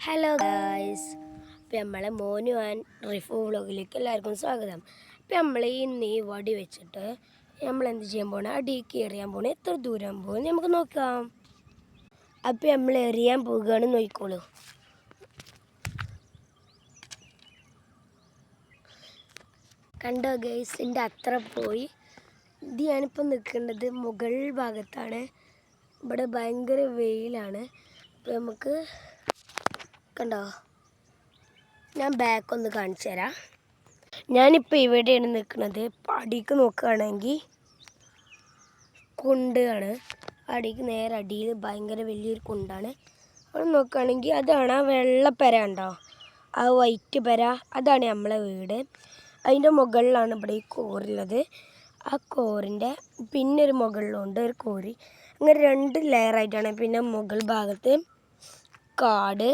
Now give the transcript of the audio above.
Hello guys, ഇപ്പം നമ്മളെ മോനു and Rifu വ്ളോഗിലേക്ക് എല്ലാവർക്കും സ്വാഗതം. ഇപ്പം നമ്മൾ ഇന്ന് ഈ വടി വെച്ചിട്ട് നമ്മൾ എന്ത് ചെയ്യാൻ പോകണം, അടിക്ക് എറിയാൻ പോകണം. എത്ര ദൂരം പോകും നമുക്ക് നോക്കാം. അപ്പം നമ്മൾ എറിയാൻ പോകുകയാണ്, നോക്കിക്കോളൂ. കണ്ടോ ഗൈസ്, എൻ്റെ അത്ര പോയി. ഇത് ഞാനിപ്പോൾ നിൽക്കേണ്ടത് മുകൾ ഭാഗത്താണ്. ഇവിടെ ഭയങ്കര വെയിലാണ്. അപ്പം നമുക്ക് കണ്ടോ, ഞാൻ ബാക്ക് ഒന്ന് കാണിച്ചു തരാം. ഞാനിപ്പോൾ ഇവിടെയാണ് നിൽക്കുന്നത്. അടിക്ക് നോക്കുകയാണെങ്കിൽ കുണ്ടാണ്. അടിക്ക് നേരെ അടിയിൽ ഭയങ്കര വലിയൊരു കുണ്ടാണ്. അവിടെ നോക്കുകയാണെങ്കിൽ അതാണ് ആ വെള്ളപ്പര, ഉണ്ടോ ആ വൈറ്റ് പര, അതാണ് നമ്മളെ വീട്. അതിൻ്റെ മുകളിലാണ് ഇവിടെ ഈ കോറുള്ളത്. ആ കോറിൻ്റെ പിന്നെ ഒരു മുകളിലുണ്ട് ഒരു കോറി. അങ്ങനെ 2 ലെയറായിട്ടാണ്. പിന്നെ മുകൾ ഭാഗത്ത് കാട്,